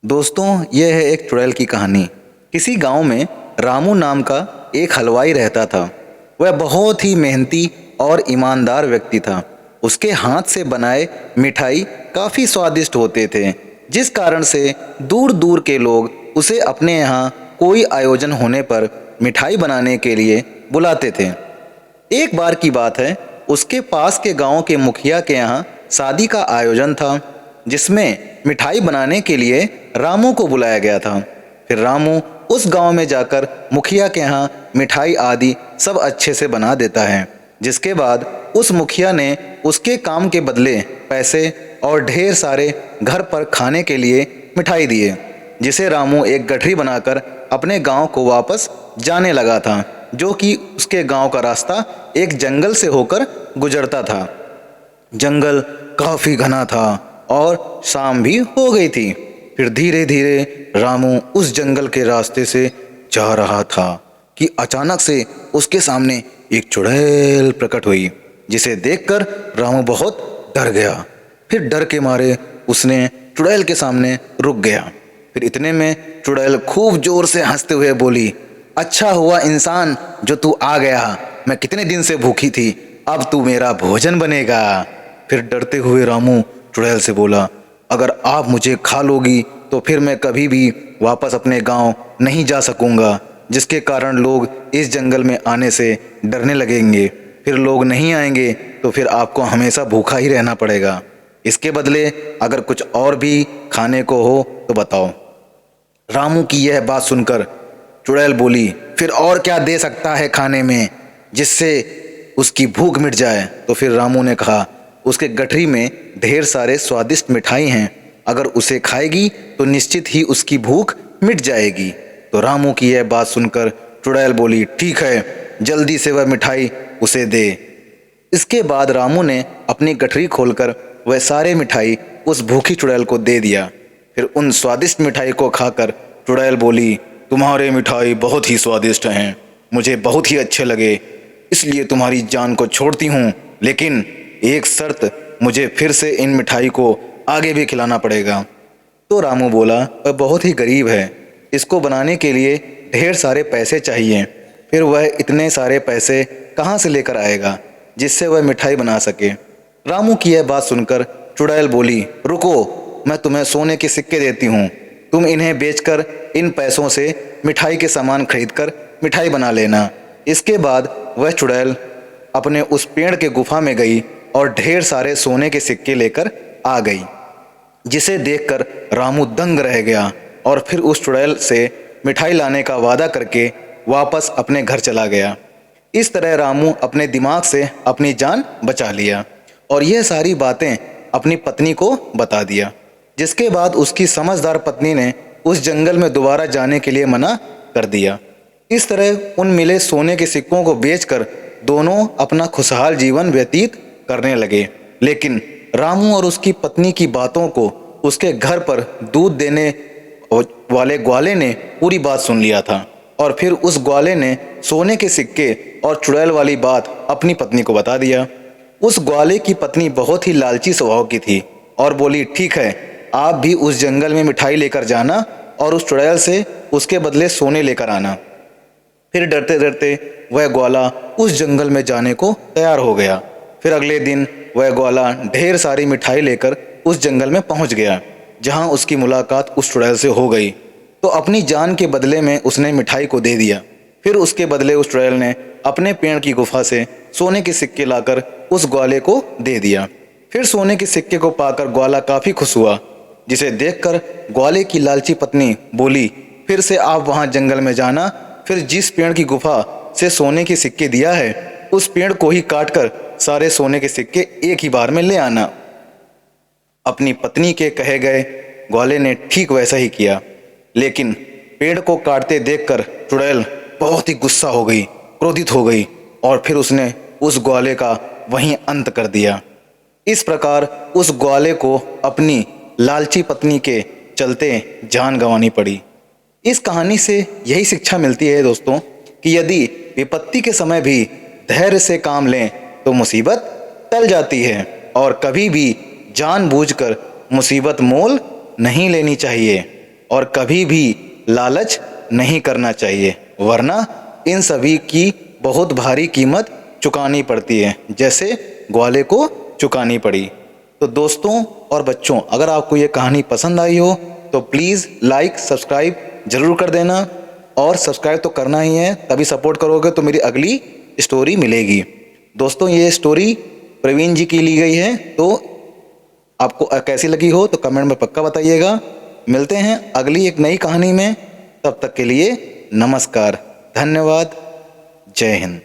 दोस्तों, यह है एक चुड़ैल की कहानी। किसी गांव में रामू नाम का एक हलवाई रहता था। वह बहुत ही मेहनती और ईमानदार व्यक्ति था। उसके हाथ से बनाए मिठाई काफ़ी स्वादिष्ट होते थे, जिस कारण से दूर दूर के लोग उसे अपने यहाँ कोई आयोजन होने पर मिठाई बनाने के लिए बुलाते थे। एक बार की बात है, उसके पास के गांव के मुखिया के यहाँ शादी का आयोजन था, जिसमें मिठाई बनाने के लिए रामू को बुलाया गया था। फिर रामू उस गांव में जाकर मुखिया के यहाँ मिठाई आदि सब अच्छे से बना देता है, जिसके बाद उस मुखिया ने उसके काम के बदले पैसे और ढेर सारे घर पर खाने के लिए मिठाई दिए, जिसे रामू एक गठरी बनाकर अपने गांव को वापस जाने लगा था, जो कि उसके गांव का रास्ता एक जंगल से होकर गुजरता था। जंगल काफी घना था और शाम भी हो गई थी। फिर धीरे धीरे रामू उस जंगल के रास्ते से जा रहा था कि अचानक से उसके सामने एक चुड़ैल प्रकट हुई, जिसे देखकर रामू बहुत डर गया। फिर डर के मारे उसने चुड़ैल के सामने रुक गया। फिर इतने में चुड़ैल खूब जोर से हंसते हुए बोली, अच्छा हुआ इंसान जो तू आ गया, मैं कितने दिन से भूखी थी, अब तू मेरा भोजन बनेगा। फिर डरते हुए रामू चुड़ैल से बोला, अगर आप मुझे खा लोगी तो फिर मैं कभी भी वापस अपने गांव नहीं जा सकूंगा, जिसके कारण लोग इस जंगल में आने से डरने लगेंगे। फिर लोग नहीं आएंगे तो फिर आपको हमेशा भूखा ही रहना पड़ेगा। इसके बदले अगर कुछ और भी खाने को हो तो बताओ। रामू की यह बात सुनकर चुड़ैल बोली, फिर और क्या दे सकता है खाने में जिससे उसकी भूख मिट जाए। तो फिर रामू ने कहा, उसके गठरी में ढेर सारे स्वादिष्ट मिठाई हैं, अगर उसे खाएगी तो निश्चित ही उसकी भूख मिट जाएगी। तो रामू की यह बात सुनकर चुड़ैल बोली, ठीक है, जल्दी से वह मिठाई उसे दे। इसके बाद रामू ने अपनी गठरी खोलकर वह सारे मिठाई उस भूखी चुड़ैल को दे दिया। फिर उन स्वादिष्ट मिठाई को खाकर चुड़ैल बोली, तुम्हारे मिठाई बहुत ही स्वादिष्ट हैं, मुझे बहुत ही अच्छे लगे, इसलिए तुम्हारी जान को छोड़ती हूँ, लेकिन एक शर्त, मुझे फिर से इन मिठाई को आगे भी खिलाना पड़ेगा। तो रामू बोला, वह बहुत ही गरीब है, इसको बनाने के लिए ढेर सारे पैसे चाहिए, फिर वह इतने सारे पैसे कहाँ से लेकर आएगा जिससे वह मिठाई बना सके। रामू की यह बात सुनकर चुड़ैल बोली, रुको, मैं तुम्हें सोने के सिक्के देती हूँ, तुम इन्हें बेचकर इन पैसों से मिठाई के सामान खरीदकर मिठाई बना लेना। इसके बाद वह चुड़ैल अपने उस पेड़ के गुफा में गई और ढेर सारे सोने के सिक्के लेकर आ गई, जिसे देखकर रामू दंग रह गया और फिर उस चुड़ैल से मिठाई लाने का वादा करके वापस अपने घर चला गया। इस तरह रामू अपने दिमाग से अपनी जान बचा लिया और यह सारी बातें अपनी पत्नी को बता दिया, जिसके बाद उसकी समझदार पत्नी ने उस जंगल में दोबारा जाने के लिए मना कर दिया। इस तरह उन मिले सोने के सिक्कों को बेचकर दोनों अपना खुशहाल जीवन व्यतीत करने लगे। लेकिन रामू और उसकी पत्नी की बातों को उसके घर पर दूध देने वाले ग्वाले ने पूरी बात सुन लिया था और फिर उस ग्वाले ने सोने के सिक्के और चुड़ैल वाली बात अपनी पत्नी को बता दिया। उस ग्वाले की पत्नी बहुत ही लालची स्वभाव की थी और बोली, ठीक है, आप भी उस जंगल में मिठाई लेकर जाना और उस चुड़ैल से उसके बदले सोने लेकर आना। फिर डरते डरते वह ग्वाला उस जंगल में जाने को तैयार हो गया। फिर अगले दिन वह ग्वाला ढेर सारी मिठाई लेकर उस जंगल में पहुंच गया, जहां उसकी मुलाकात उस चुड़ैल से हो गई। तो अपनी जान के बदले में उसने मिठाई को दे दिया। फिर उसके बदले उस चुड़ैल ने अपने पेड़ की गुफा से सोने के सिक्के लाकर उस ग्वाले को दे दिया। फिर सोने के सिक्के को पाकर ग्वाला काफ़ी खुश हुआ, जिसे देखकर ग्वाले की लालची पत्नी बोली, फिर से आप वहां जंगल में जाना, फिर जिस पेड़ की गुफा से सोने के सिक्के दिया है उस पेड़ को ही काटकर सारे सोने के सिक्के एक ही बार में ले आना। अपनी पत्नी के कहे गए ग्वाले ने ठीक वैसा ही किया, लेकिन पेड़ को काटते देखकर चुड़ैल बहुत ही गुस्सा हो गई, क्रोधित हो गई और फिर उसने उस ग्वाले का वहीं अंत कर दिया। इस प्रकार उस ग्वाले को अपनी लालची पत्नी के चलते जान गंवानी पड़ी। इस कहानी से यही शिक्षा मिलती है दोस्तों कि यदि विपत्ति के समय भी धैर्य से काम लें तो मुसीबत टल जाती है और कभी भी जानबूझकर मुसीबत मोल नहीं लेनी चाहिए। और कभी भी लालच नहीं करना चाहिए, वरना इन सभी की बहुत भारी कीमत चुकानी पड़ती है, जैसे ग्वाले को चुकानी पड़ी। तो दोस्तों और बच्चों, अगर आपको ये कहानी पसंद आई हो तो प्लीज़ लाइक सब्सक्राइब ज़रूर कर देना, और सब्सक्राइब तो करना ही है, तभी सपोर्ट करोगे तो मेरी अगली स्टोरी मिलेगी। दोस्तों ये स्टोरी प्रवीण जी की ली गई है, तो आपको कैसी लगी हो तो कमेंट में पक्का बताइएगा। मिलते हैं अगली एक नई कहानी में, तब तक के लिए नमस्कार, धन्यवाद, जय हिंद।